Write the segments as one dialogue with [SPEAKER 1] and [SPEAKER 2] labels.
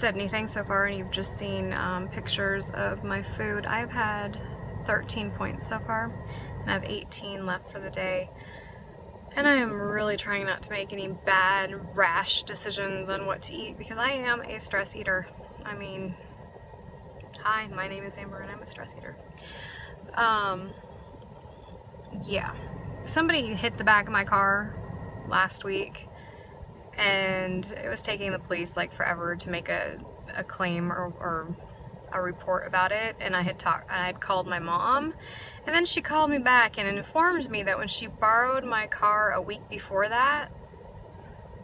[SPEAKER 1] said anything so far and you've just seen pictures of my food, I've had 13 points so far, and I have 18 left for the day. And I am really trying not to make any bad, rash decisions on what to eat because I am a stress eater. I mean, hi, my name is Amber and I'm a stress eater. Yeah. Somebody hit the back of my car last week, and it was taking the police like forever to make a claim or a report about it, and I had called my mom, and then she called me back and informed me that when she borrowed my car a week before that,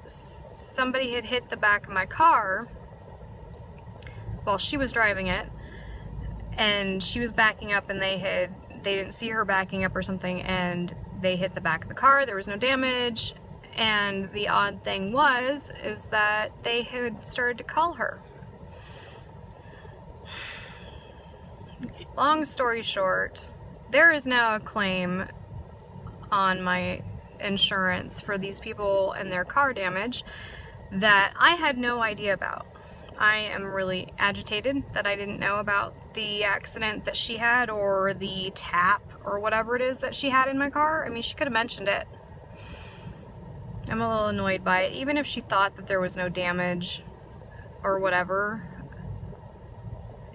[SPEAKER 1] somebody had hit the back of my car while she was driving it, and she was backing up, and they didn't see her backing up or something, and they hit the back of the car. There was no damage, and the odd thing is that they had started to call her. Long story short, there is now a claim on my insurance for these people and their car damage that I had no idea about. I am really agitated that I didn't know about the accident that she had, or the tap, or whatever it is that she had in my car. I mean, she could have mentioned it. I'm a little annoyed by it. Even if she thought that there was no damage or whatever.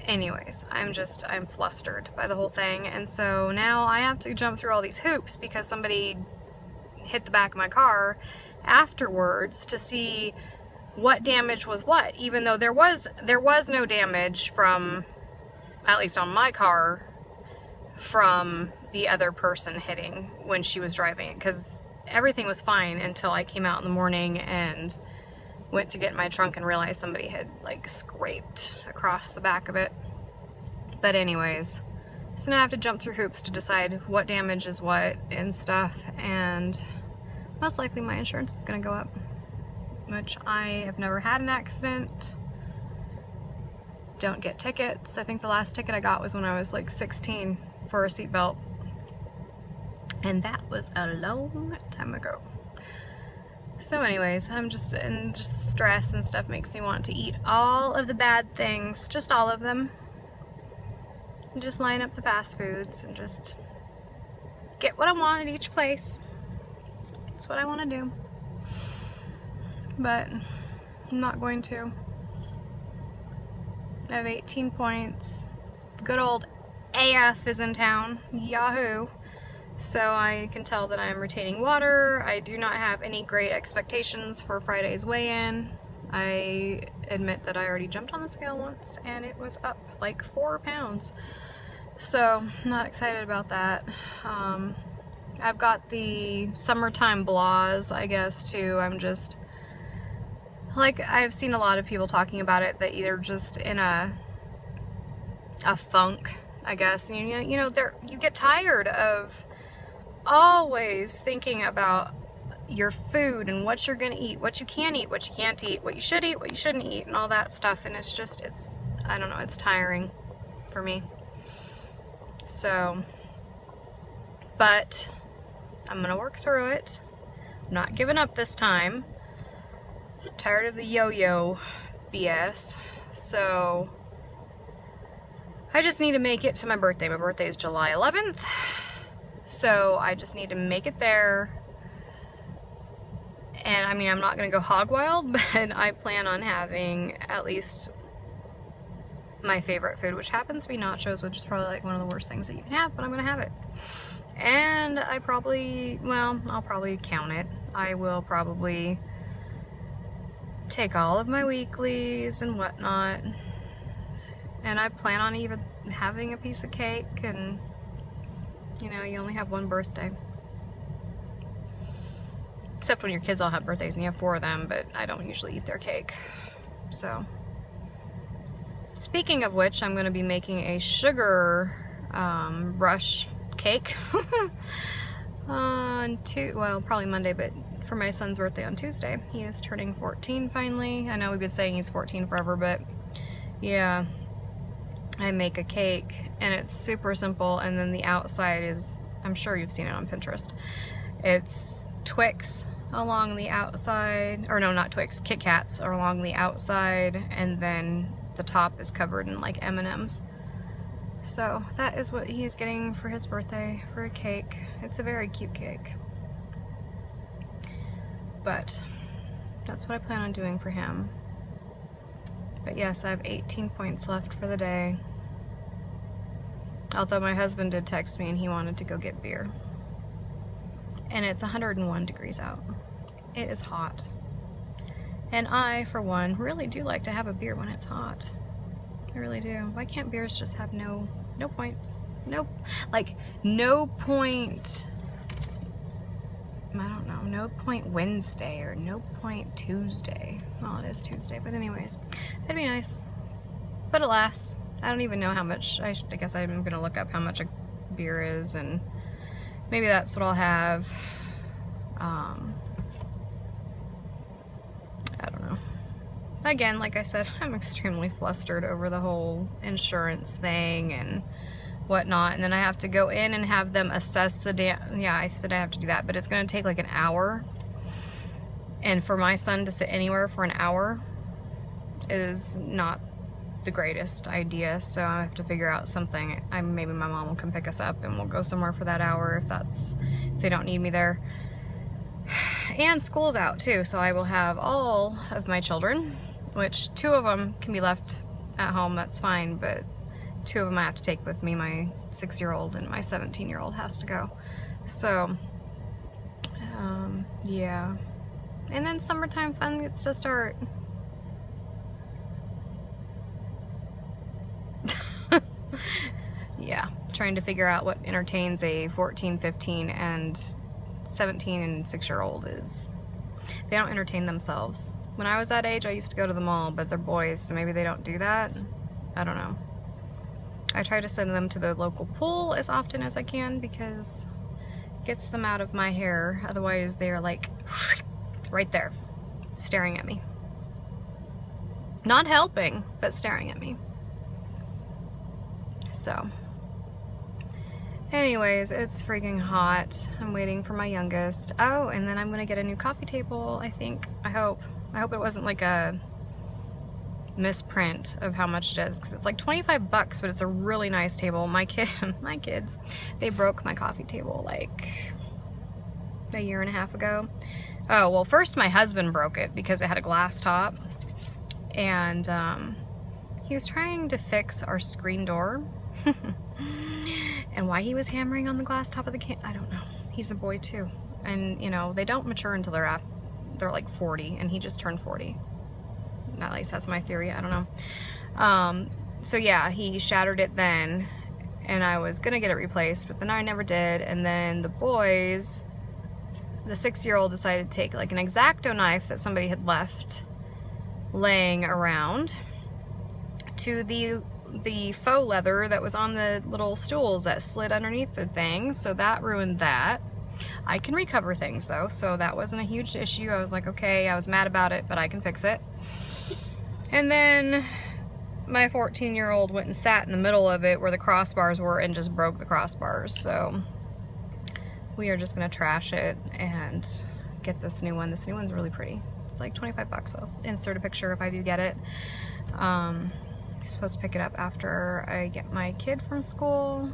[SPEAKER 1] Anyways, I'm flustered by the whole thing, and so now I have to jump through all these hoops because somebody hit the back of my car afterwards to see what damage was what, even though there was no damage from, at least on my car, from the other person hitting when she was driving it, because everything was fine until I came out in the morning and went to get my trunk and realized somebody had like scraped across the back of it. But anyways, so now I have to jump through hoops to decide what damage is what and stuff, and most likely my insurance is gonna go up, which I have never had an accident, don't get tickets. I think the last ticket I got was when I was like 16 for a seatbelt, and that was a long time ago. So anyways, I'm just stress and stuff makes me want to eat all of the bad things, just all of them. Just line up the fast foods and just get what I want at each place. That's what I want to do. But I'm not going to. I have 18 points. Good old AF is in town. Yahoo! So I can tell that I am retaining water. I do not have any great expectations for Friday's weigh-in. I admit that I already jumped on the scale once and it was up like 4 pounds. So I'm not excited about that. I've got the summertime blahs, I guess, too. I'm just, like, I've seen a lot of people talking about it that either just in a funk, I guess. You know, you get tired of always thinking about your food and what you're gonna eat, what you can eat, what you can't eat, what you should eat, what you shouldn't eat, and all that stuff, and it's I don't know, it's tiring for me. So, but I'm gonna work through it. I'm not giving up this time. I'm tired of the yo-yo BS. So I just need to make it to my birthday. My birthday is July 11th. So I just need to make it there. And I mean, I'm not gonna go hog wild, but I plan on having at least my favorite food, which happens to be nachos, which is probably like one of the worst things that you can have, but I'm gonna have it. And I'll probably count it. I will probably take all of my weeklies and whatnot. And I plan on even having a piece of cake, and you know, you only have one birthday. Except when your kids all have birthdays and you have 4 of them, but I don't usually eat their cake. So, speaking of which, I'm going to be making a sugar rush cake on probably Monday, but for my son's birthday on Tuesday. He is turning 14 finally. I know we've been saying he's 14 forever, but yeah, I make a cake and it's super simple, and then the outside is, I'm sure you've seen it on Pinterest, it's Twix along the outside, or no, not Twix, Kit Kats are along the outside, and then the top is covered in like M&Ms. So that is what he's getting for his birthday, for a cake. It's a very cute cake. But that's what I plan on doing for him. But yes, I have 18 points left for the day. Although my husband did text me and he wanted to go get beer. And it's 101 degrees out. It is hot. And I, for one, really do like to have a beer when it's hot. I really do. Why can't beers just have no points? No, like, no point, I don't know, no point Wednesday or no point Tuesday. Well, it is Tuesday, but anyways, that'd be nice. But alas, I don't even know how much, I guess I'm gonna look up how much a beer is, and maybe that's what I'll have. I don't know. Again, like I said, I'm extremely flustered over the whole insurance thing and whatnot, and then I have to go in and have them assess the yeah, I said I have to do that, but it's gonna take like an hour, and for my son to sit anywhere for an hour is not the greatest idea, so I have to figure out something. Maybe my mom will come pick us up and we'll go somewhere for that hour if they don't need me there. And school's out too, so I will have all of my children, which 2 of them can be left at home, that's fine, but 2 of them I have to take with me. My 6-year-old and my 17-year-old has to go. So, yeah. And then summertime fun gets to start. Yeah, trying to figure out what entertains a 14, 15, and 17 and 6-year-old is, they don't entertain themselves. When I was that age, I used to go to the mall, but they're boys, so maybe they don't do that. I don't know. I try to send them to the local pool as often as I can because it gets them out of my hair. Otherwise, they're like right there, staring at me. Not helping, but staring at me. So, anyways, it's freaking hot. I'm waiting for my youngest. Oh, and then I'm gonna get a new coffee table, I think. I hope it wasn't like a misprint of how much it is, because it's like 25 bucks, but it's a really nice table. My kids, they broke my coffee table like a year and a half ago. Oh, well, first my husband broke it because it had a glass top, and he was trying to fix our screen door. And why he was hammering on the glass top of the I don't know. He's a boy too, and you know, they don't mature until they're like 40, and he just turned 40. At least that's my theory, I don't know. So yeah, he shattered it then, and I was gonna get it replaced, but then I never did. And then the boys, the 6-year-old decided to take like an X-Acto knife that somebody had left laying around to the faux leather that was on the little stools that slid underneath the thing, so that ruined that. I can recover things though, so that wasn't a huge issue. I was like, okay, I was mad about it, but I can fix it. And then my 14-year-old went and sat in the middle of it where the crossbars were and just broke the crossbars, so we are just gonna trash it and get this new one. This new one's really pretty. It's like 25 bucks. I'll insert a picture if I do get it. I'm supposed to pick it up after I get my kid from school.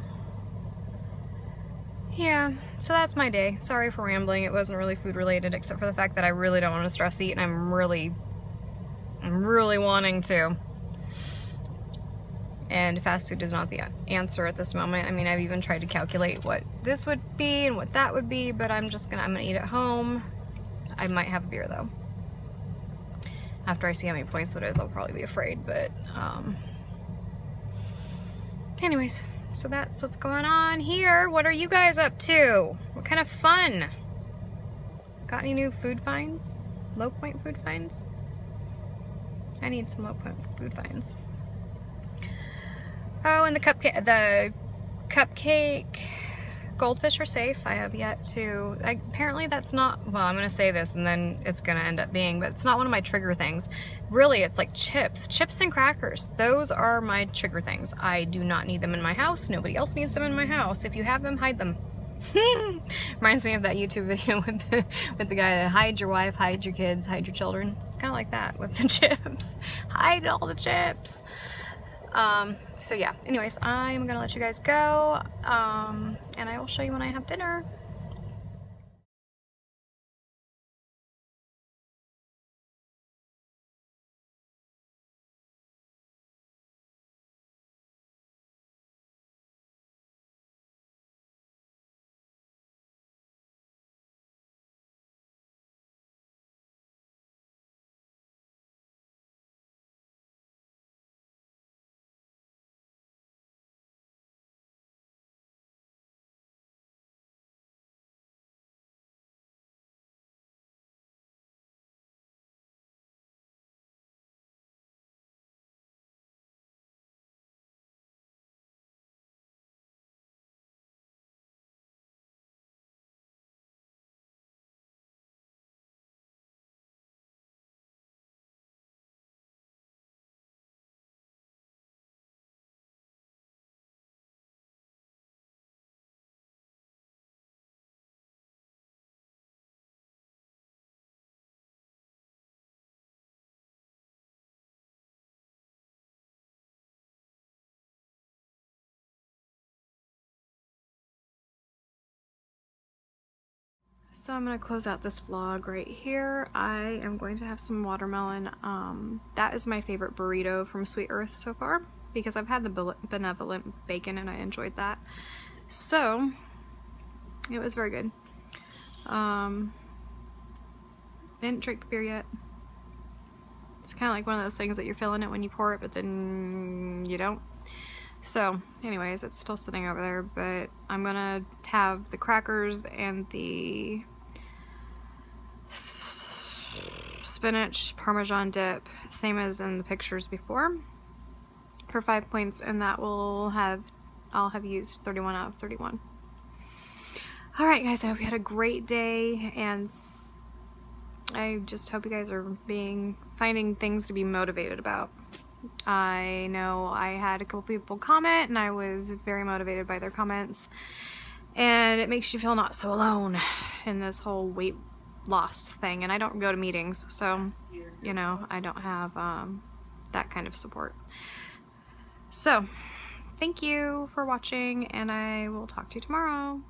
[SPEAKER 1] Yeah, so that's my day. Sorry for rambling. It wasn't really food related, except for the fact that I really don't want to stress eat, and I'm really wanting to. And fast food is not the answer at this moment. I mean, I've even tried to calculate what this would be and what that would be, but I'm gonna eat at home. I might have a beer though. After I see how many points it is, I'll probably be afraid, but anyways, so that's what's going on here. What are you guys up to? What kind of fun? Got any new food finds? Low point food finds? I need some low point food finds. Oh, and the cupcake goldfish are safe. I have yet to, apparently that's not, well, I'm gonna say this and then it's gonna end up being, but it's not one of my trigger things. Really, it's like chips and crackers. Those are my trigger things. I do not need them in my house. Nobody else needs them in my house. If you have them, hide them. Reminds me of that YouTube video with the guy that hide your wife, hide your kids, hide your children. It's kind of like that with the chips. Hide all the chips. So yeah, anyways, I'm gonna let you guys go, and I will show you when I have dinner. So I'm going to close out this vlog right here. I am going to have some watermelon. That is my favorite burrito from Sweet Earth so far, because I've had the benevolent bacon and I enjoyed that. So it was very good. Didn't drink the beer yet. It's kind of like one of those things that you're feeling it when you pour it, but then you don't. So anyways, it's still sitting over there, but I'm gonna have the crackers and the spinach Parmesan dip, same as in the pictures before, for 5 points, and that will have, I'll have used 31 out of 31. Alright guys, I hope you had a great day, and I just hope you guys are finding things to be motivated about. I know I had a couple people comment and I was very motivated by their comments, and it makes you feel not so alone in this whole weight loss thing. And I don't go to meetings, so you know, I don't have that kind of support. So thank you for watching, and I will talk to you tomorrow.